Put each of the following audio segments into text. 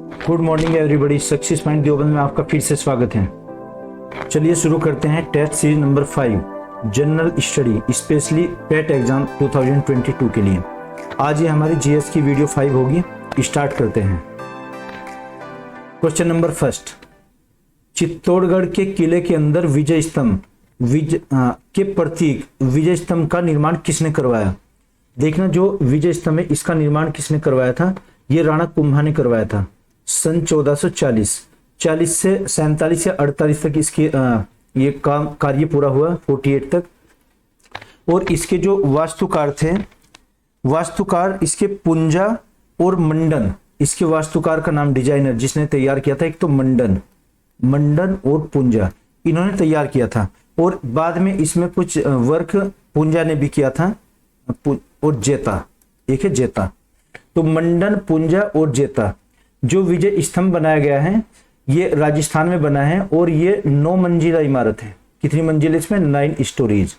Good morning everybody, success mind Deoband में आपका फिर से स्वागत है। चलिए शुरू करते हैं test series number 5 general study specially TET exam 2022 के लिए। आज ये हमारी जीएस की वीडियो 5 होगी। स्टार्ट करते हैं। क्वेश्चन नंबर फर्स्ट, चित्तौड़गढ़ के किले के अंदर विजय स्तंभ के प्रतीक विजय स्तंभ का निर्माण किसने करवाया? देखना, जो विजय स्तंभ है इसका निर्माण किसने करवाया था? ये राणा कुंभा ने करवाया था सन 1440 से 47 या 48 तक इसकी ये काम कार्य पूरा हुआ 48 तक। और इसके जो वास्तुकार थे, वास्तुकार इसके पुंजा और मंडन, इसके वास्तुकार का नाम डिजाइनर जिसने तैयार किया था, एक तो मंडन और पुंजा इन्होंने तैयार किया था। और बाद में इसमें कुछ वर्क पुंजा ने भी किया था और जेता, एक है जेता। तो मंडन, पुंजा और जेता जो विजय स्तंभ बनाया गया है ये राजस्थान में बना है और ये 9 मंजिला इमारत है। कितनी मंजिल इसमें? 9 स्टोरीज,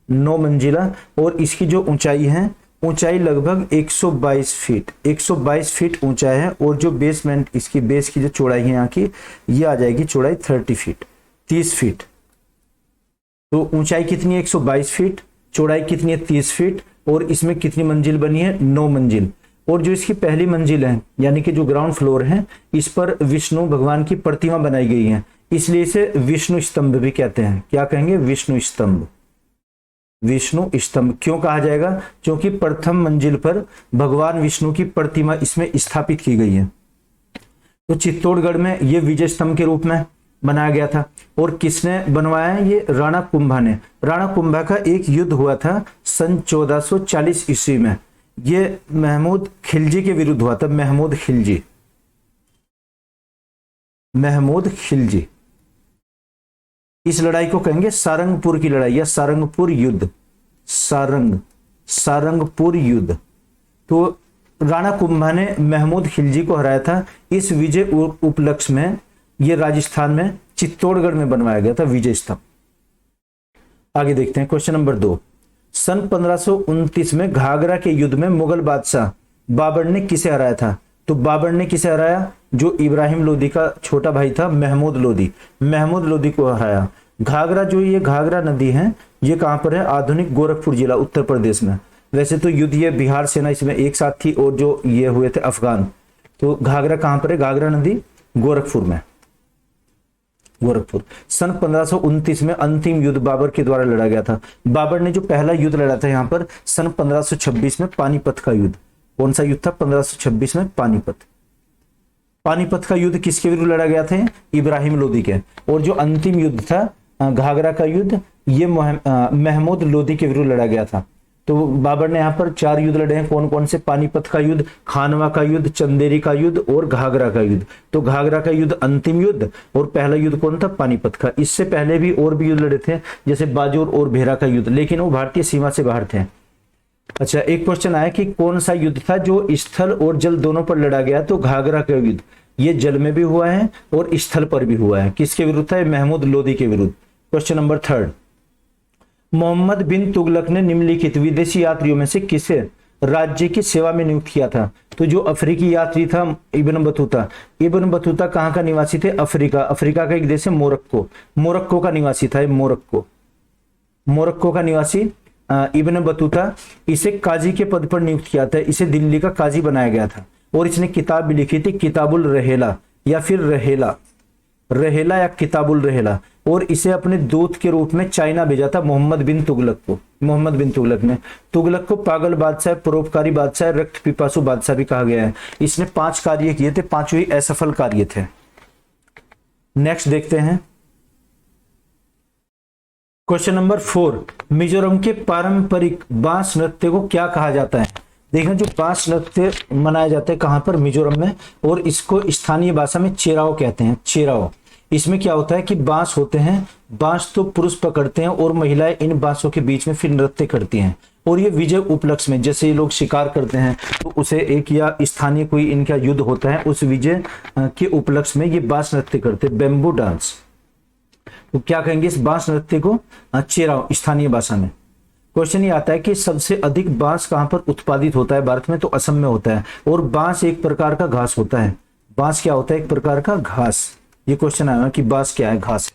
9 मंजिला। और इसकी जो ऊंचाई है, ऊंचाई लगभग 122 फीट, 122 फीट ऊंचाई है। और जो बेसमेंट इसकी बेस की जो चौड़ाई है यहाँ की, ये आ जाएगी चौड़ाई 30 फीट, 30 फीट। तो ऊंचाई कितनी है? 122 फीट, चौड़ाई कितनी है? 30 फीट। और इसमें कितनी मंजिल बनी है? 9 मंजिल। और जो इसकी पहली मंजिल है यानी कि जो ग्राउंड फ्लोर है, इस पर विष्णु भगवान की प्रतिमा बनाई गई है, इसलिए इसे विष्णु स्तंभ भी कहते हैं। क्या कहेंगे? विष्णु स्तंभ। विष्णु स्तंभ क्यों कहा जाएगा? क्योंकि प्रथम मंजिल पर भगवान विष्णु की प्रतिमा इसमें स्थापित की गई है। तो चित्तौड़गढ़ में ये विजय स्तंभ के रूप में बनाया गया था। और किसने बनवाया है? ये राणा कुंभा ने। राणा कुंभा का एक युद्ध हुआ था सन 1440 ईस्वी में। ये महमूद खिलजी के विरुद्ध हुआ था। महमूद खिलजी। इस लड़ाई को कहेंगे सारंगपुर की लड़ाई या सारंगपुर युद्ध। सारंगपुर युद्ध। तो राणा कुंभा ने महमूद खिलजी को हराया था। इस विजय उपलक्ष्य में ये राजस्थान में चित्तौड़गढ़ में बनवाया गया था विजय स्तंभ। आगे देखते हैं क्वेश्चन नंबर 2। सन 1529 में घाघरा के युद्ध में मुगल बादशाह बाबर ने किसे हराया था? तो बाबर ने किसे हराया? जो इब्राहिम लोदी का छोटा भाई था महमूद लोदी को हराया। घाघरा, जो ये घाघरा नदी है, ये कहां पर है? आधुनिक गोरखपुर जिला, उत्तर प्रदेश में। वैसे तो युद्ध ये बिहार सेना इसमें एक साथ थी और जो ये हुए थे अफगान। तो घाघरा कहां पर है? घाघरा नदी गोरखपुर में। सन 1529 में अंतिम युद्ध बाबर के द्वारा लड़ा गया था। बाबर ने जो पहला युद्ध लड़ा था यहाँ पर सन 1526 में पानीपत का युद्ध। कौन सा युद्ध था? 1526 में पानीपत का युद्ध किसके विरुद्ध लड़ा गया था? इब्राहिम लोदी के। और जो अंतिम युद्ध था घाघरा का युद्ध, ये महमूद लोदी के विरुद्ध लड़ा गया था। तो बाबर ने यहाँ पर 4 युद्ध लड़े हैं। कौन कौन से? पानीपत का युद्ध, खानवा का युद्ध, चंदेरी का युद्ध और घाघरा का युद्ध। तो घाघरा का युद्ध अंतिम युद्ध और पहला युद्ध कौन था? पानीपत का। इससे पहले भी और भी युद्ध लड़े थे, जैसे बाजूर और भेरा का युद्ध, लेकिन वो भारतीय सीमा से बाहर थे। अच्छा, एक क्वेश्चन आया कि कौन सा युद्ध था जो स्थल और जल दोनों पर लड़ा गया? तो घाघरा का युद्ध ये जल में भी हुआ है और स्थल पर भी हुआ है। किसके विरुद्ध था? महमूद लोदी के विरुद्ध। Question number 3। मोहम्मद बिन तुगलक ने निम्नलिखित विदेशी यात्रियों में से किसे राज्य की सेवा में नियुक्त किया था? तो जो अफ्रीकी यात्री था इब्न बतूता कहाँ का निवासी थे? अफ्रीका का एक देश है मोरक्को का निवासी था। मोरक्को का निवासी इब्न बतूता, इसे काजी के पद पर नियुक्त किया था। इसे दिल्ली का काजी बनाया गया था। और इसने किताब भी लिखी थी, किताबुल रहेला या फिर रहेला या किताबुल रहेला। और इसे अपने दूत के रूप में चाइना भेजा था मोहम्मद बिन तुगलक ने। तुगलक को पागल बादशाह, परोपकारी बादशाह, रक्त पिपासु बादशाह भी कहा गया है। इसने 5 कार्य किए थे, 5 ही असफल कार्य थे। नेक्स्ट देखते हैं क्वेश्चन नंबर 4। मिजोरम के पारंपरिक बांस नृत्य को क्या कहा जाता है? देखना, जो बांस नृत्य मनाया जाता है कहां पर? मिजोरम में। और इसको स्थानीय भाषा में चेराओ कहते हैं। चेराओ। इसमें क्या होता है कि बांस होते हैं, बांस तो पुरुष पकड़ते हैं और महिलाएं इन बांसों के बीच में फिर नृत्य करती हैं। और ये विजय उपलक्ष्य में, जैसे ये लोग शिकार करते हैं तो उसे एक या स्थानीय कोई इनका युद्ध होता है, उस विजय के उपलक्ष्य में ये बांस नृत्य करते हैं, बेम्बू डांस। तो क्या कहेंगे इस बांस नृत्य को? चेराओ स्थानीय भाषा में। क्वेश्चन ये आता है कि सबसे अधिक बांस कहां पर उत्पादित होता है भारत में? तो असम में होता है। और बांस एक प्रकार का घास होता है। बांस क्या होता है? एक प्रकार का घास। ये क्वेश्चन आया कि बांस क्या है? घास।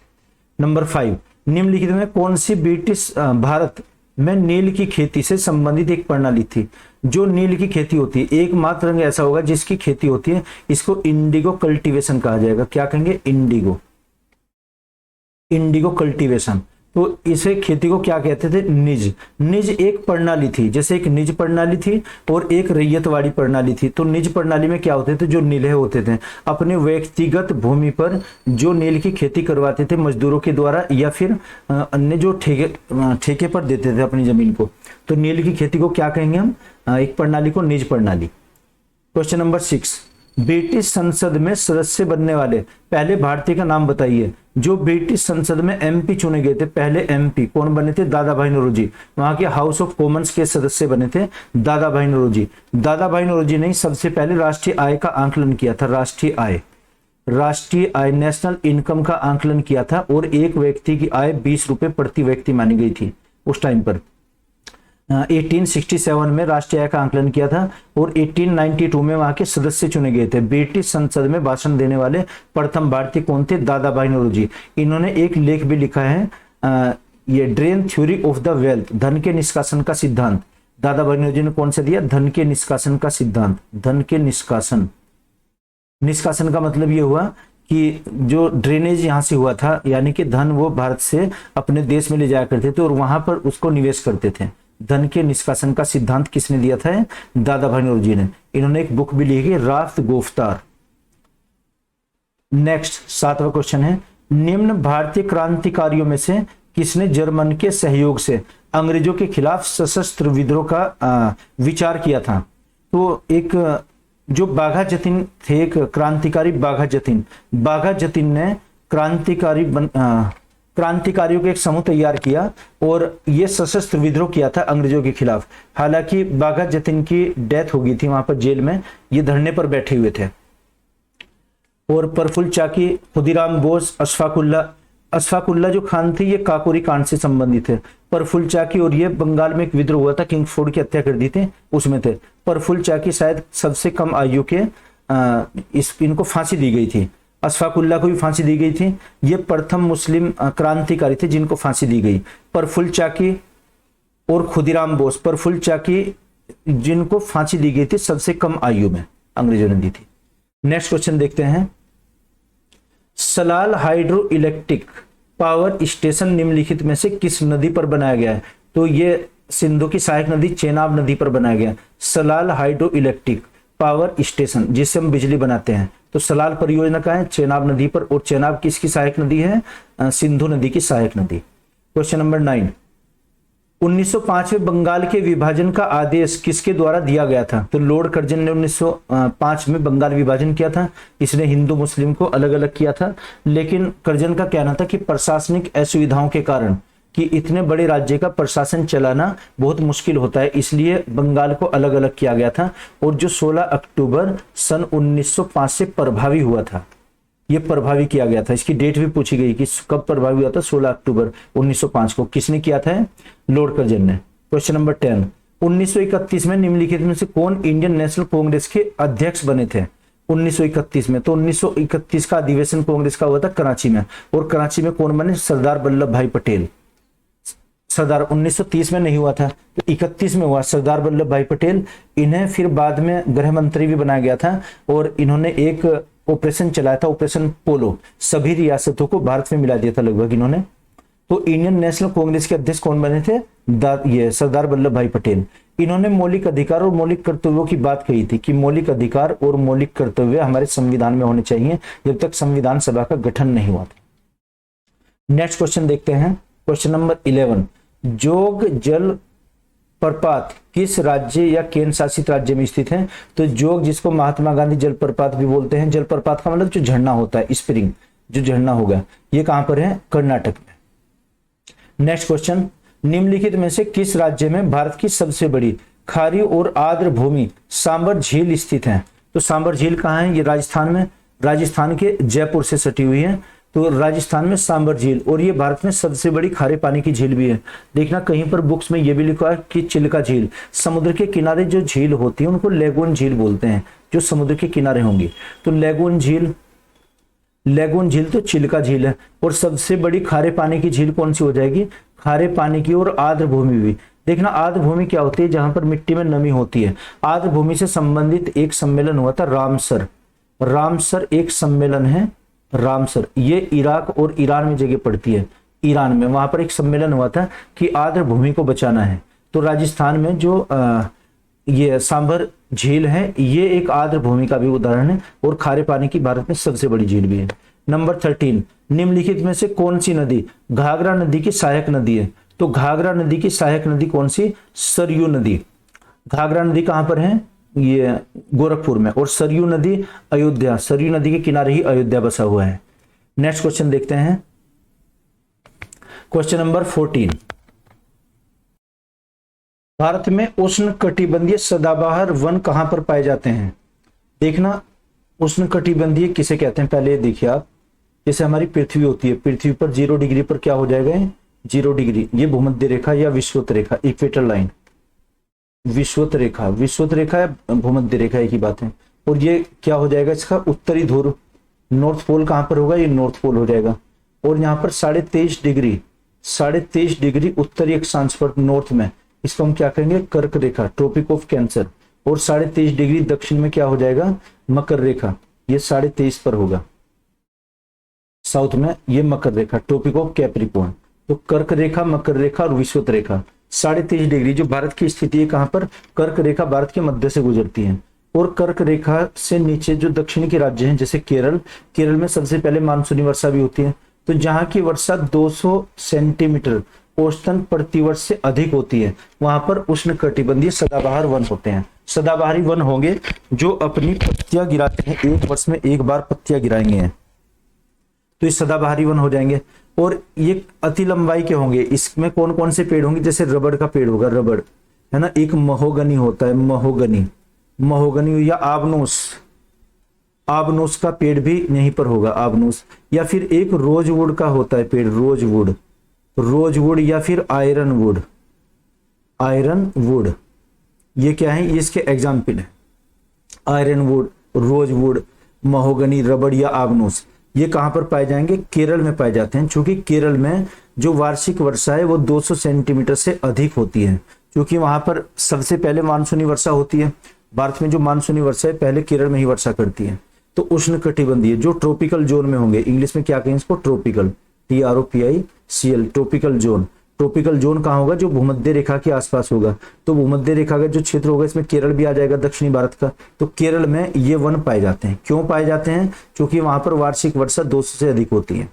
नंबर 5, निम्नलिखित में कौन सी ब्रिटिश भारत में नील की खेती से संबंधित एक प्रणाली थी? जो नील की खेती होती है, एकमात्र रंग ऐसा होगा जिसकी खेती होती है, इसको इंडिगो कल्टीवेशन कहा जाएगा। क्या कहेंगे? Indigo, Indigo cultivation. तो इसे खेती को क्या कहते थे? निज। निज एक प्रणाली थी, जैसे एक निज प्रणाली थी और एक रैयतवाड़ी प्रणाली थी। तो निज प्रणाली में क्या होते थे? जो नीले होते थे अपने व्यक्तिगत भूमि पर जो नील की खेती करवाते थे मजदूरों के द्वारा, या फिर अन्य जो ठेके पर देते थे अपनी जमीन को। तो नील की खेती को क्या कहेंगे हम? एक प्रणाली को निज प्रणाली। क्वेश्चन नंबर 6, ब्रिटिश संसद में सदस्य बनने वाले पहले भारतीय का नाम बताइए। जो ब्रिटिश संसद में एमपी चुने गए थे, पहले एमपी कौन बने थे? दादा भाई नौरोजी। वहां के हाउस ऑफ कॉमन्स के सदस्य बने थे दादा भाई नौरोजी। दादा भाई नौरोजी ने सबसे पहले राष्ट्रीय आय का आंकलन किया था। राष्ट्रीय आय नेशनल इनकम का आंकलन किया था, और एक व्यक्ति की आय 20 रुपए प्रति व्यक्ति मानी गई थी उस टाइम पर। 1867 में राष्ट्रीय आय का आंकलन किया था, और 1892 में वहां के सदस्य चुने गए थे। ब्रिटिश संसद में भाषण देने वाले प्रथम भारतीय कौन थे? दादा भाई नौरोजी। इन्होंने एक लेख भी लिखा है, ये drain theory of the wealth, धन के निष्कासन का सिद्धांत। दादा भाई नौरोजी ने कौन सा दिया? धन के निष्कासन का सिद्धांत। धन के निष्कासन का मतलब ये हुआ कि जो ड्रेनेज यहां से हुआ था, यानी कि धन वो भारत से अपने देश में ले जाया करते थे और वहां पर उसको निवेश करते थे। धन के निष्कासन का सिद्धांत किसने दिया था? दादा भाई नौरोजी ने। इन्होंने एक बुक भी लिखी है, राफ्त गोफ्तार। नेक्स्ट 7वां क्वेश्चन है, निम्न भारतीय क्रांतिकारियों में से किसने जर्मन के सहयोग से अंग्रेजों के खिलाफ सशस्त्र विद्रोह का विचार किया था? तो एक जो बाघा जतीन थे, एक क्रांतिकारी बाघा जतीन ने क्रांतिकारियों के एक समूह तैयार किया और ये सशस्त्र विद्रोह किया था अंग्रेजों के खिलाफ। हालांकि बाघा जतीन की डेथ हो गई थी वहां पर जेल में, ये धरने पर बैठे हुए थे। और प्रफुल्ल चाकी, खुदीराम बोस, अशफाकुल्ला जो खान थे, ये काकोरी कांड से संबंधित है। प्रफुल्ल चाकी और ये बंगाल में एक विद्रोह हुआ था, किंगफोर्ड की हत्या कर दी थी, उसमें थे। प्रफुल्ल चाकी शायद सबसे कम आयु के इनको फांसी दी गई थी। अशफाकुल्ला को भी फांसी दी गई थी। ये प्रथम मुस्लिम क्रांतिकारी थे जिनको फांसी दी गई। प्रफुल्ल चाकी और खुदीराम बोस, प्रफुल्ल चाकी जिनको फांसी दी गई थी सबसे कम आयु में अंग्रेजों ने दी थी। नेक्स्ट क्वेश्चन देखते हैं, Salal hydro electric power station निम्नलिखित में से किस नदी पर बनाया गया है? तो ये सिंधु की सहायक नदी चेनाब नदी पर बनाया गया। Salal hydro electric power station, जिससे हम बिजली बनाते हैं। तो सलाल परियोजना का है चेनाब नदी पर, और चेनाब किसकी सहायक नदी है? सिंधु नदी की सहायक नदी। क्वेश्चन नंबर 9, 1905 में बंगाल के विभाजन का आदेश किसके द्वारा दिया गया था? तो लॉर्ड कर्जन ने 1905 में बंगाल विभाजन किया था। इसने हिंदू मुस्लिम को अलग अलग किया था, लेकिन कर्जन का कहना था कि प्रशासनिक असुविधाओं के कारण, कि इतने बड़े राज्य का प्रशासन चलाना बहुत मुश्किल होता है, इसलिए बंगाल को अलग अलग किया गया था। और जो 16 अक्टूबर सन 1905 से प्रभावी हुआ था, ये प्रभावी किया गया था। इसकी डेट भी पूछी गई कि कब प्रभावी हुआ था? 16 अक्टूबर 1905 को। किसने किया था? लॉर्ड कर्जन ने। क्वेश्चन नंबर 10, 1931 में निम्नलिखित में से कौन इंडियन नेशनल कांग्रेस के अध्यक्ष बने थे? 1931 में। तो 1931 का अधिवेशन कांग्रेस का हुआ था कराची में, और कराची में कौन बने? सरदार वल्लभ भाई पटेल। 1930 में नहीं हुआ था, तो 31 में हुआ सरदार वल्लभ भाई पटेल। इन्हें फिर बाद में गृह मंत्री भी बनाया गया था, और इन्होंने एक ऑपरेशन चलाया था, ऑपरेशन पोलो। सभी रियासतों को भारत में मिला दिया था लगभग इन्होंने। तो इंडियन नेशनल कांग्रेस के अध्यक्ष कौन बने थे? ये सरदार वल्लभ भाई पटेल। इन्होंने मौलिक अधिकार और मौलिक कर्तव्यों की बात कही थी कि मौलिक अधिकार और मौलिक कर्तव्य हमारे संविधान में होने चाहिए, जब तक संविधान सभा का गठन नहीं हुआ था। नेक्स्ट क्वेश्चन देखते हैं, क्वेश्चन नंबर 11, जोग जल प्रपात किस राज्य या केंद्र शासित राज्य में स्थित है? तो जोग, जिसको महात्मा गांधी जलप्रपात भी बोलते हैं, जलप्रपात का मतलब जो झरना होता है, स्प्रिंग जो झरना होगा, ये कहां पर है? कर्नाटक में। नेक्स्ट क्वेश्चन, निम्नलिखित में से किस राज्य में भारत की सबसे बड़ी खारी और आर्द्र भूमि सांबर झील स्थित है? तो सांबर झील कहाँ है? ये राजस्थान में, राजस्थान के जयपुर से सटी हुई है। तो राजस्थान में सांबर झील, और ये भारत में सबसे बड़ी खारे पानी की झील भी है। देखना कहीं पर बुक्स में ये भी लिखा है कि चिल्का झील। समुद्र के किनारे जो झील होती है उनको लेगून झील बोलते हैं। जो समुद्र के किनारे होंगी। तो लेगून झील तो चिल्का झील है। और सबसे बड़ी खारे पानी की झील कौन सी हो जाएगी? खारे पानी की। और आर्द्र भूमि भी देखना, आर्द्र भूमि क्या होती है? जहां पर मिट्टी में नमी होती है। आर्द्र भूमि से संबंधित एक सम्मेलन हुआ था रामसर एक सम्मेलन है रामसर। ये इराक और ईरान में जगह पड़ती है। ईरान में वहां पर एक सम्मेलन हुआ था कि आर्द्र भूमि को बचाना है। तो राजस्थान में जो ये सांभर झील है, ये एक आर्द्र भूमि का भी उदाहरण है और खारे पानी की भारत में सबसे बड़ी झील भी है। नंबर 13, निम्नलिखित में से कौन सी नदी घाघरा नदी की सहायक नदी है? तो घाघरा नदी की सहायक नदी कौन सी? सरयू नदी। घाघरा नदी कहां पर है? ये गोरखपुर में। और सरयू नदी अयोध्या, सरयू नदी के किनारे ही अयोध्या बसा हुआ है। नेक्स्ट क्वेश्चन देखते हैं, क्वेश्चन नंबर 14। भारत में उष्ण कटिबंधीय सदाबहार वन कहां पर पाए जाते हैं? देखना, उष्ण कटिबंधीय किसे कहते हैं पहले देखिए आप। जैसे हमारी पृथ्वी होती है, पृथ्वी पर 0 डिग्री पर क्या हो जाएगा? 0 डिग्री। ये भूमध्य रेखा या विषुवत रेखा, इक्वेटर लाइन, विषुवत रेखा या भूमध्य रेखा एक ही बात है। और ये क्या हो जाएगा? इसका उत्तरी ध्रुव, नॉर्थ पोल कहां पर होगा? ये नॉर्थ पोल हो जाएगा। और यहाँ पर 23.5 डिग्री उत्तरी अक्षांश पर नॉर्थ में, इसको हम क्या कहेंगे? कर्क रेखा, ट्रॉपिक ऑफ कैंसर। और 23.5 डिग्री दक्षिण में क्या हो जाएगा? मकर रेखा। ये 23.5 पर होगा साउथ में, ये मकर रेखा, ट्रॉपिक ऑफ कैप्रिकॉर्न। तो कर्क रेखा, मकर रेखा और विषुवत रेखा 23.5 डिग्री। जो भारत की स्थिति है कहां पर? कर्क रेखा भारत के मध्य से गुजरती है। और कर्क रेखा से नीचे जो दक्षिण के राज्य हैं, जैसे केरल में सबसे पहले मानसूनी वर्षा भी होती है। तो जहां की वर्षा 200 सेंटीमीटर औसतन प्रतिवर्ष से अधिक होती है, वहां पर उष्ण कटिबंधीय सदाबहार वन होते हैं। सदाबहारी वन होंगे जो अपनी पत्तियां गिराते हैं, एक वर्ष में एक बार पत्तियां गिराएंगे, तो ये सदाबहारी वन हो जाएंगे। और ये अति लंबाई के होंगे। इसमें कौन कौन से पेड़ होंगे? जैसे रबड़ का पेड़ होगा, रबड़ है ना। एक महोगनी होता है, महोगनी या आबनोस का पेड़ भी यहीं पर होगा, आबनोस। या फिर एक रोजवुड का होता है पेड़, रोजवुड या फिर आयरन वुड। ये क्या है? ये इसके एग्जाम्पल है, आयरन वुड, रोजवुड, महोगनी, रबड़ या आबनोस। ये कहां पर पाए जाएंगे? केरल में पाए जाते हैं। क्योंकि केरल में जो वार्षिक वर्षा है वो 200 सेंटीमीटर से अधिक होती है, क्योंकि वहां पर सबसे पहले मानसूनी वर्षा होती है। भारत में जो मानसूनी वर्षा है पहले केरल में ही वर्षा करती है। तो उष्ण कटिबंधीय जो ट्रॉपिकल जोन में होंगे, इंग्लिश में क्या कहेंगे इसको? Tropical, TROPICL, tropical zone. Tropical zone कहाँ होगा? जो भूमध्य रेखा के आसपास होगा। तो भूमध्य रेखा का जो क्षेत्र होगा इसमें केरल भी आ जाएगा, दक्षिणी भारत का। तो केरल में ये वन पाए जाते हैं। क्यों पाए जाते हैं? क्योंकि वहां पर वार्षिक वर्षा 200 से अधिक होती है।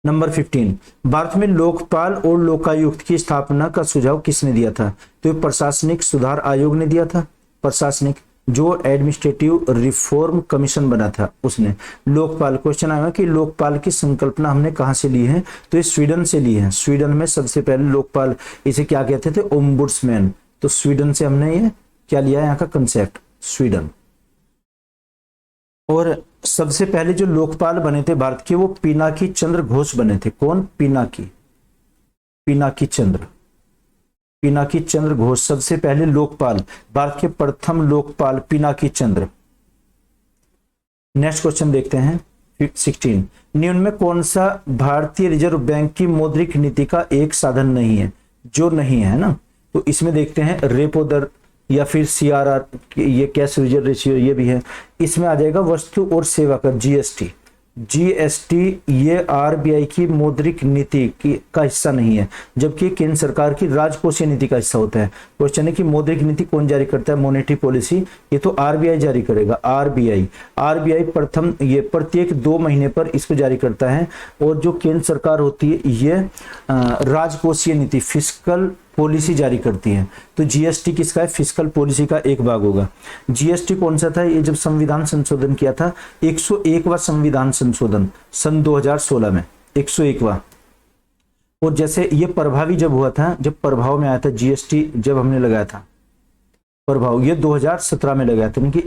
नंबर 15, भारत में लोकपाल और लोकायुक्त की स्थापना का सुझाव किसने दिया था? तो प्रशासनिक सुधार आयोग ने दिया था। प्रशासनिक जो एडमिनिस्ट्रेटिव रिफॉर्म कमीशन बना था उसने। लोकपाल, क्वेश्चन आएगा कि लोकपाल की संकल्पना हमने कहां से ली है? तो ये स्वीडन से ली है। स्वीडन में सबसे पहले लोकपाल, इसे क्या कहते थे? ओम्बुड्समैन। तो स्वीडन से हमने ये क्या लिया है? यहाँ का कंसेप्ट, स्वीडन। और सबसे पहले जो लोकपाल बने थे भारत के, वो पिनाकी चंद्र घोष बने थे। कौन? पिनाकी चंद्र घोष सबसे पहले लोकपाल, भारत के प्रथम लोकपाल पिनाकी चंद्र। नेक्स्ट क्वेश्चन देखते हैं 16, निम्न में कौन सा भारतीय रिजर्व बैंक की मौद्रिक नीति का एक साधन नहीं है? जो नहीं है ना, तो इसमें देखते हैं रेपो दर या फिर CRR, ये कैश रिजर्व रेशियो, ये भी है। इसमें आ जाएगा वस्तु और सेवा कर, GST ये RBI की मौद्रिक नीति का हिस्सा नहीं है, जबकि केंद्र सरकार की राजकोषीय नीति का हिस्सा होता है। क्वेश्चन है कि मौद्रिक नीति कौन जारी करता है? मॉनेटरी पॉलिसी, ये तो RBI जारी करेगा। RBI प्रथम ये प्रत्येक 2 महीने पर इसको जारी करता है। और जो केंद्र सरकार होती है ये राजकोषीय नीति, फिस्कल पॉलिसी जारी करती है। तो GST किसका है? फिस्कल पॉलिसी का एक भाग होगा। GST कौन सा था? ये जब संविधान संशोधन किया था, 101वां संविधान संशोधन सन 2016 में, 101वां। और जैसे ये प्रभावी जब हुआ था, जब प्रभाव में आया था GST, जब हमने लगाया था प्रभाव, ये 2017 में लगाया था, यानी कि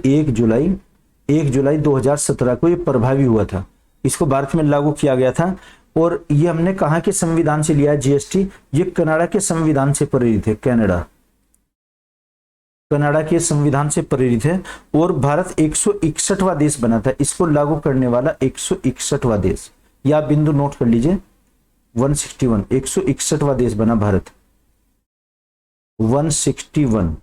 1 जुलाई 2017 को ये प्रभावी हुआ था। इसको भारत में लागू किया गया था। और ये हमने कहा कि संविधान से लिया है GST, ये कनाडा के संविधान से प्रेरित है, कनाडा। कनाडा के संविधान से प्रेरित है और भारत 161वां देश बना था इसको लागू करने वाला 161वां देश। या बिंदु नोट कर लीजिए 161, 161वां देश बना भारत, 161,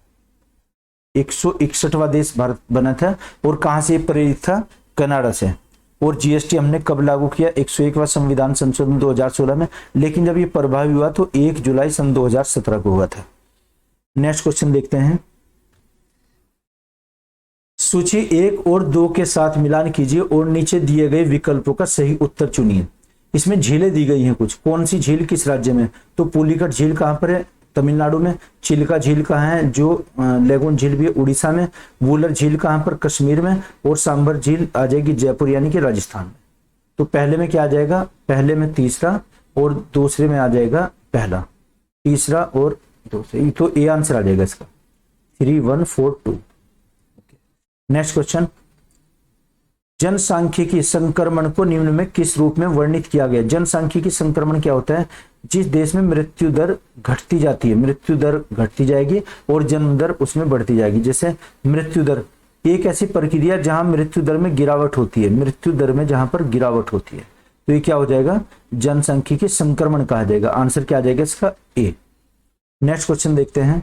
161वां देश भारत बना था। और कहां से प्रेरित था? कनाडा से। और जीएसटी हमने कब लागू किया? 101वां संविधान संशोधन 2016 में, लेकिन जब ये प्रभावी हुआ तो 1 जुलाई सन 2017 को हुआ था। नेक्स्ट क्वेश्चन देखते हैं। सूची 1 और 2 के साथ मिलान कीजिए और नीचे दिए गए विकल्पों का सही उत्तर चुनिए। इसमें झीलें दी गई हैं कुछ, कौन सी झील किस राज्य में? तो पुलिकट झील कहां पर है? तमिलनाडु में। चिल्का झील कहाँ है? जो लेगुन झील भी है उड़ीसा में। वुलर झील कहां पर? कश्मीर में। और सांभर झील आ जाएगी जयपुर यानी कि राजस्थान में। तो पहले में क्या आ जाएगा? पहले में तीसरा और दूसरे में आ जाएगा पहला, तीसरा और दूसरे, तो ए आंसर आ जाएगा इसका 3142। नेक्स्ट क्वेश्चन, जनसांख्यिकी संक्रमण को निम्न में किस रूप में वर्णित किया गया? जनसांख्यिकी संक्रमण क्या होता है? जिस देश में मृत्यु दर घटती जाती है, मृत्यु दर घटती जाएगी और जन्म दर उसमें बढ़ती जाएगी। जैसे मृत्यु दर एक ऐसी प्रक्रिया जहां मृत्यु दर में गिरावट होती है, मृत्यु दर में जहां पर गिरावट होती है, तो ये क्या हो जाएगा? जनसांख्यिकी संक्रमण कहा जाएगा। आंसर क्या आ जाएगा इसका? ए। नेक्स्ट क्वेश्चन देखते हैं।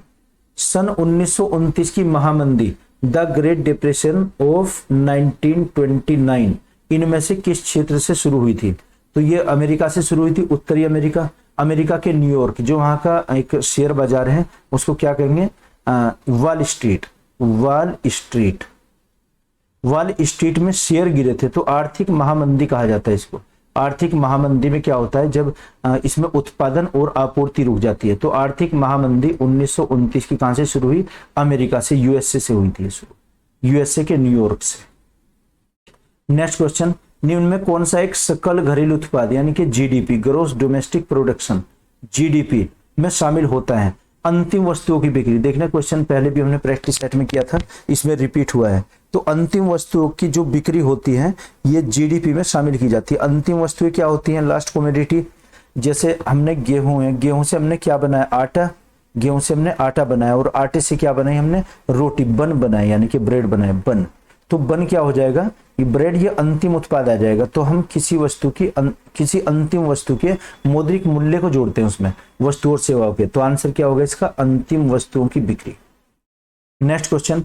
सन 1929 की महामंदी द ग्रेट डिप्रेशन ऑफ 1929 इनमें से किस क्षेत्र से शुरू हुई थी? तो ये अमेरिका से शुरू हुई थी, उत्तरी अमेरिका। अमेरिका के न्यूयॉर्क, जो वहां का एक शेयर बाजार है उसको क्या कहेंगे? Wall street. Wall street, wall street में शेयर गिरे थे, तो आर्थिक महामंदी कहा जाता है इसको। आर्थिक महामंदी में क्या होता है? जब इसमें उत्पादन और आपूर्ति रुक जाती है। तो आर्थिक महामंदी 1929 की कहां से शुरू हुई? अमेरिका से, यूएसए से हुई थी शुरू, यूएसए के न्यूयॉर्क से। नेक्स्ट क्वेश्चन, निम्न में कौन सा एक सकल घरेलू उत्पाद यानी कि GDP, gross domestic production, GDP में शामिल होता है? अंतिम वस्तुओं की बिक्री। देखना क्वेश्चन पहले भी हमने प्रैक्टिस सेट में किया था, इसमें रिपीट हुआ है। तो अंतिम वस्तुओं की जो बिक्री होती है ये जीडीपी में शामिल की जाती है। अंतिम वस्तुएं क्या होती हैं? Last commodity. जैसे हमने गेहूं है, गेहूं से हमने क्या बनाया? आटा। गेहूं से हमने आटा बनाया और आटे से क्या बनाई हमने? रोटी, बन बनाए यानी कि ब्रेड बनाए, बन। तो बन क्या हो जाएगा? ये ब्रेड, ये अंतिम उत्पाद आ जाएगा। तो हम किसी वस्तु की किसी अंतिम वस्तु के मौद्रिक मूल्य को जोड़ते हैं उसमें, वस्तु और सेवाओं के। तो आंसर क्या होगा इसका? अंतिम वस्तुओं की बिक्री। नेक्स्ट क्वेश्चन,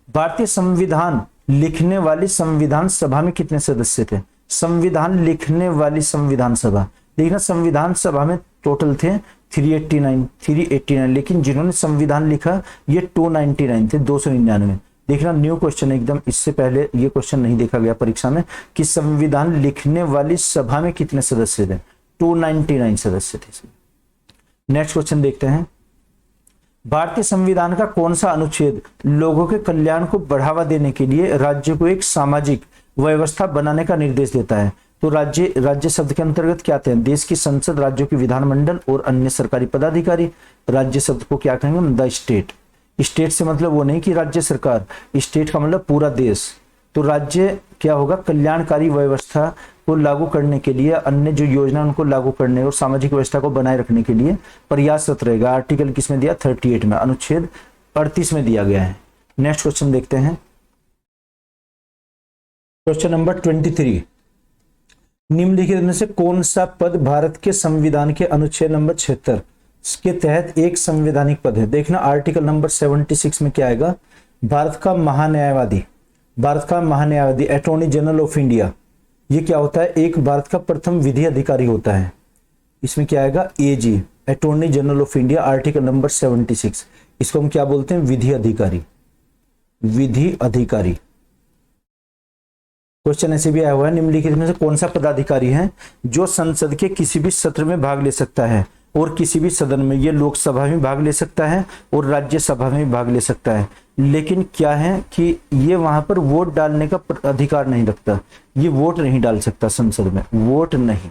भारतीय संविधान लिखने वाली संविधान सभा में कितने सदस्य थे? संविधान लिखने वाली संविधान सभा, देखना संविधान सभा में टोटल थे 389, लेकिन जिन्होंने संविधान लिखा ये 299 थे, 299। देखना न्यू क्वेश्चन एकदम, इससे पहले ये क्वेश्चन नहीं देखा गया परीक्षा में कि संविधान लिखने वाली सभा में कितने सदस्य थे? 299 सदस्य थे। नेक्स्ट क्वेश्चन देखते हैं। भारतीय संविधान का कौन सा अनुच्छेद लोगों के कल्याण को बढ़ावा देने के लिए राज्य को एक सामाजिक व्यवस्था बनाने का निर्देश देता है? तो राज्य शब्द के अंतर्गत क्या आते हैं? देश की संसद, राज्यों की विधानमंडल और अन्य सरकारी पदाधिकारी। राज्य शब्द को क्या कहेंगे? The state. स्टेट से मतलब वो नहीं कि राज्य सरकार, स्टेट का मतलब पूरा देश। तो राज्य क्या होगा? कल्याणकारी व्यवस्था को लागू करने के लिए, अन्य जो योजना उनको लागू करने और सामाजिक व्यवस्था को बनाए रखने के लिए प्रयासरत रहेगा। आर्टिकल किसमें दिया? 38 में, अनुच्छेद 38 में दिया गया है। नेक्स्ट क्वेश्चन देखते हैं। क्वेश्चन नंबर 23, निम्नलिखित में से कौन सा पद भारत के संविधान के अनुच्छेद नंबर 76 के तहत एक संवैधानिक पद है? देखना आर्टिकल नंबर 76 में क्या आएगा? भारत का महान्यायवादी, भारत का महान्यायवादी, अटॉर्नी जनरल ऑफ इंडिया, ये क्या होता है? एक भारत का प्रथम विधि अधिकारी होता है। इसमें क्या आएगा? AG, attorney general of India, article number 76। इसको हम क्या बोलते हैं? विधि अधिकारी, विधि अधिकारी। क्वेश्चन ऐसे भी आया हुआ है, निम्नलिखित में से कौन सा पदाधिकारी है जो संसद के किसी भी सत्र में भाग ले सकता है और किसी भी सदन में? ये लोकसभा में भाग ले सकता है और राज्यसभा में भी भाग ले सकता है, लेकिन क्या है कि ये वहां पर वोट डालने का अधिकार नहीं रखता। ये वोट नहीं डाल सकता संसद में, वोट नहीं।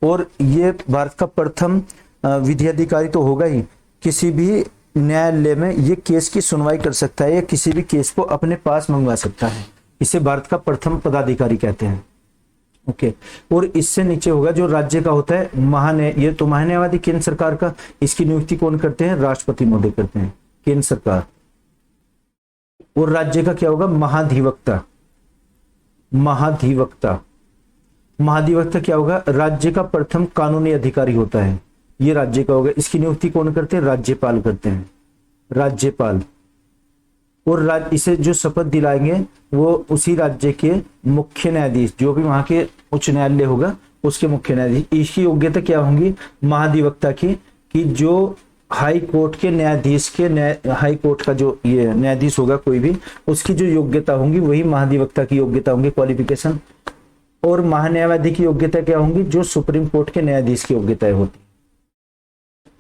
और ये भारत का प्रथम विधि अधिकारी तो होगा ही, किसी भी न्यायालय में ये केस की सुनवाई कर सकता है या किसी भी केस को अपने पास मंगवा सकता है। इसे भारत का प्रथम पदाधिकारी कहते हैं। ओके, और इससे नीचे होगा जो राज्य का होता है महान्याय, ये तो महान्यायवादी केंद्र सरकार का, इसकी नियुक्ति कौन करते हैं? राष्ट्रपति महोदय करते हैं, केंद्र सरकार। और राज्य का क्या होगा? महाधिवक्ता। महाधिवक्ता, महाधिवक्ता क्या होगा? राज्य का प्रथम कानूनी अधिकारी होता है, ये राज्य का होगा। इसकी नियुक्ति कौन करते हैं? राज्यपाल करते हैं, राज्यपाल। और इसे जो शपथ दिलाएंगे वो उसी राज्य के मुख्य न्यायाधीश, जो भी वहां के उच्च न्यायालय होगा उसके मुख्य न्यायाधीश। इसकी योग्यता क्या होंगी महाधिवक्ता की? कि जो हाई कोर्ट के न्यायाधीश के हाई कोर्ट का जो ये न्यायाधीश होगा कोई भी, उसकी जो योग्यता होंगी वही महाधिवक्ता की योग्यता होंगी, क्वालिफिकेशन। और महान्यायवादी की योग्यता क्या होंगी? जो सुप्रीम कोर्ट के न्यायाधीश की योग्यताएं होती।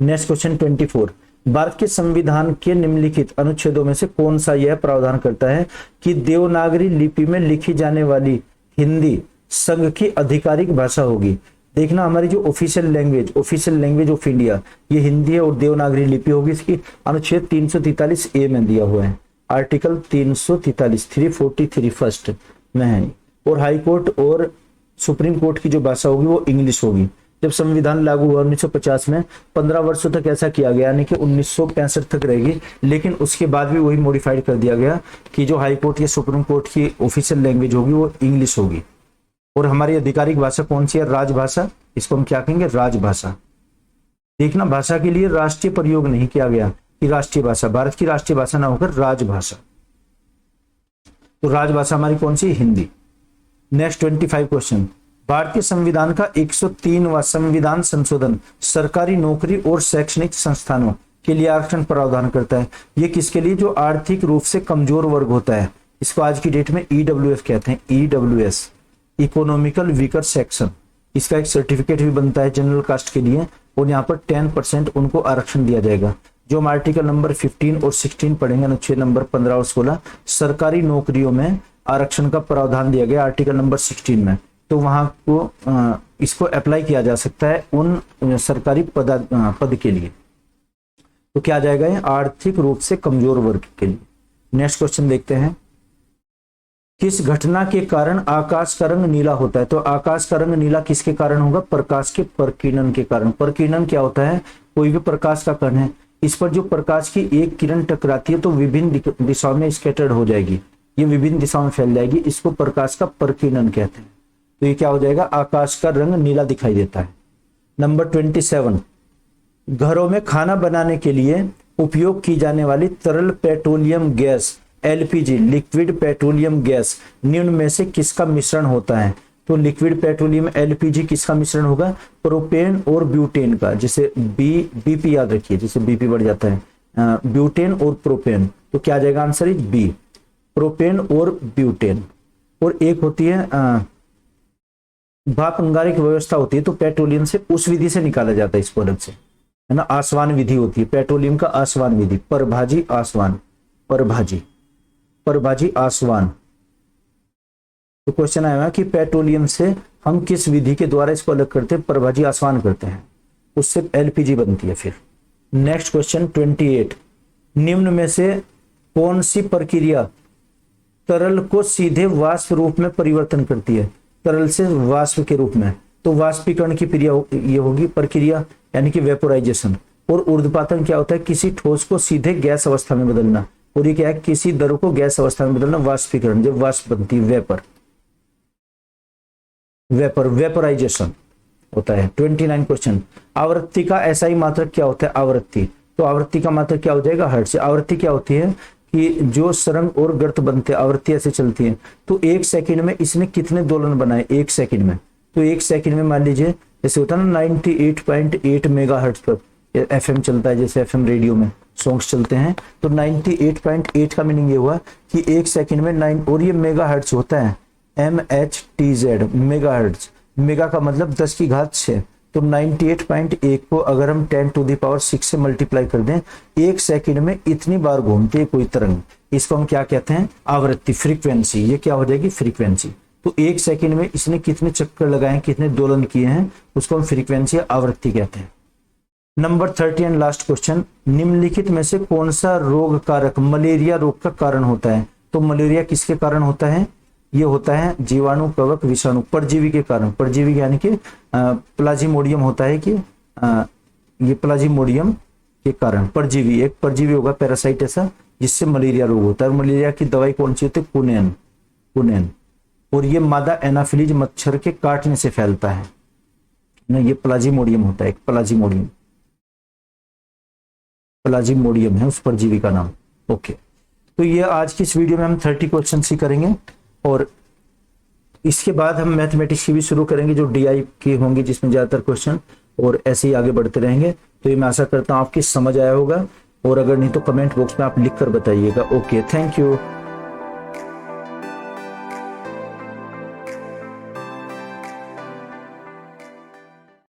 नेक्स्ट क्वेश्चन 24, भारत के संविधान के निम्नलिखित अनुच्छेदों में से कौन सा यह प्रावधान करता है कि देवनागरी लिपि में लिखी जाने वाली हिंदी संघ की आधिकारिक भाषा होगी? देखना, हमारी जो ऑफिशियल लैंग्वेज ऑफ इंडिया ये हिंदी है और देवनागरी लिपि होगी। इसकी अनुच्छेद 343A में दिया हुआ है, आर्टिकल 343 343 फर्स्ट में है। और हाई कोर्ट और सुप्रीम कोर्ट की जो भाषा होगी वो इंग्लिश होगी। जब संविधान लागू हुआ 1950 में, 15 वर्षों तक ऐसा किया गया, यानी कि 1965 तक रहेगी, लेकिन उसके बाद भी वही मॉडिफाइड कर दिया गया कि जो हाई कोर्ट या सुप्रीम कोर्ट की ऑफिशियल लैंग्वेज होगी वो इंग्लिश होगी। और हमारी आधिकारिक भाषा कौन सी है? राजभाषा। इसको हम क्या कहेंगे? राजभाषा। देखना, भाषा के लिए राष्ट्रीय प्रयोग नहीं किया गया कि राष्ट्रीय भाषा, भारत की राष्ट्रीय भाषा ना होकर राजभाषा। तो राजभाषा हमारी कौन सी? हिंदी। नेक्स्ट 25 क्वेश्चन, भारतीय संविधान का 103वां संविधान संशोधन सरकारी नौकरी और शैक्षणिक संस्थानों के लिए आरक्षण प्रावधान करता है। ये किसके लिए? जो आर्थिक रूप से कमजोर वर्ग होता है, इसको आज की डेट में EWS कहते हैं, EWS, इकोनॉमिकल वीकर सेक्शन। इसका एक सर्टिफिकेट भी बनता है जनरल कास्ट के लिए, और यहाँ पर 10% उनको आरक्षण दिया जाएगा। जो हम आर्टिकल नंबर 15 और 16 पढ़ेंगे, अनुच्छेद नंबर 15 और 16, सरकारी नौकरियों में आरक्षण का प्रावधान दिया गया आर्टिकल नंबर 16 में। तो वहां को इसको अप्लाई किया जा सकता है उन सरकारी पद के लिए। तो क्या आ जाएगा? ये आर्थिक रूप से कमजोर वर्ग के लिए। नेक्स्ट क्वेश्चन देखते हैं, किस घटना के कारण आकाश का रंग नीला होता है? तो आकाश का रंग नीला किसके कारण होगा? प्रकाश के प्रकीर्णन के कारण। प्रकीर्णन क्या होता है? कोई भी प्रकाश का कण है, इस पर जो प्रकाश की एक किरण टकराती है तो विभिन्न दिशाओं में स्कैटर्ड हो जाएगी, ये विभिन्न दिशाओं में फैल जाएगी, इसको प्रकाश का प्रकीर्णन कहते हैं। तो ये क्या हो जाएगा? आकाश का रंग नीला दिखाई देता है। नंबर 27, घरों में खाना बनाने के लिए उपयोग की जाने वाली तरल petroleum gas LPG, liquid petroleum gas, निम्न में से किसका मिश्रण होता है? तो लिक्विड पेट्रोलियम LPG किसका मिश्रण होगा? प्रोपेन और ब्यूटेन का। जैसे BP याद रखिए, जैसे BP बढ़ जाता है, ब्यूटेन और प्रोपेन। तो क्या आ जाएगा? आंसर इज B, प्रोपेन और ब्यूटेन। और एक होती है भाप अंगारे की व्यवस्था होती है, तो पेट्रोलियम से उस विधि से निकाला जाता है इसको अलग से, है ना। आसवान विधि होती है पेट्रोलियम का, आसवान विधि, परभाजी आसवान, परभाजी आसवान। तो क्वेश्चन आया कि पेट्रोलियम से हम किस विधि के द्वारा इसको अलग करते हैं? परभाजी आसवान करते हैं, उससे LPG बनती है फिर। नेक्स्ट क्वेश्चन 28, निम्न में से कौन सी प्रक्रिया तरल को सीधे वाष्प रूप में परिवर्तन करती है? तरल से वाष्प के रूप में, तो वाष्पीकरण की ये होगी प्रक्रिया, यानी कि वेपोराइजेशन। और ऊर्ध्वपातन क्या होता है? किसी ठोस को सीधे गैस अवस्था में बदलना। और ये क्या है? किसी द्रव को गैस अवस्था में बदलना, वाष्पीकरण, जब वाष्प बनती है, वेपोराइजेशन होता है। 29 क्वेश्चन, आवृत्ति का SI मात्रक क्या होता है? आवृत्ति, तो आवृत्ति का मात्रक क्या हो जाएगा? हर्ट्ज। आवृत्ति क्या होती है कि जो सुरंग और गर्त बनते हैं, आवृत्ति ऐसे चलती है, तो 1 सेकंड में इसने कितने दोलन बनाए? 1 सेकंड में। तो 1 सेकंड में मान लीजिए जैसे होता है ना 98.8 मेगाहर्ट्ज पर FM चलता है, जैसे FM रेडियो में सॉन्ग्स चलते हैं, तो 98.8 का मीनिंग ये हुआ कि 1 सेकंड में 9, और ये मेगाहर्ट्ज होता है, MHTZ, मेगाहर्ट्ज। मेगा का मतलब 10 की घात 6, तो 98.1 को अगर हम 10⁶ से मल्टीप्लाई कर दें, 1 सेकंड में इतनी बार घूमती है कोई तरंग, इसको हम क्या कहते हैं? आवृत्ति, फ्रीक्वेंसी। ये क्या हो जाएगी? फ्रीक्वेंसी। तो 1 सेकंड में इसने कितने चक्कर लगाए, कितने दोलन किए हैं, उसको हम फ्रीक्वेंसी आवृत्ति कहते हैं। नंबर 30 एंड लास्ट क्वेश्चन, निम्नलिखित में से कौन सा रोग कारक मलेरिया रोग का कारण होता है? तो मलेरिया किसके कारण होता है? ये होता है जीवाणु, कवक, विषाणु, परजीवी के कारण। परजीवी यानी कि प्लाज्मोडियम होता है कि ये प्लाज्मोडियम के कारण परजीवी, एक परजीवी होगा पैरासाइट ऐसा, जिससे मलेरिया रोग होता है। मलेरिया की दवाई कौन सी होती है? कुनेन, कुनेन। और ये मादा एनाफिलीज मच्छर के काटने से फैलता है ना, ये प्लाज्मोडियम होता है, एक प्लाज्मोडियम, प्लाज्मोडियम है उस परजीवी का नाम। ओके, तो ये आज की इस वीडियो में हम 30 क्वेश्चन ही करेंगे और इसके बाद हम मैथमेटिक्स की भी शुरू करेंगे जो डीआई की होंगी, जिसमें ज्यादातर क्वेश्चन, और ऐसे ही आगे बढ़ते रहेंगे। तो ये मैं आशा करता हूँ आपकी समझ आया होगा, और अगर नहीं तो कमेंट बॉक्स में आप लिख कर बताइएगा। Okay, thank you.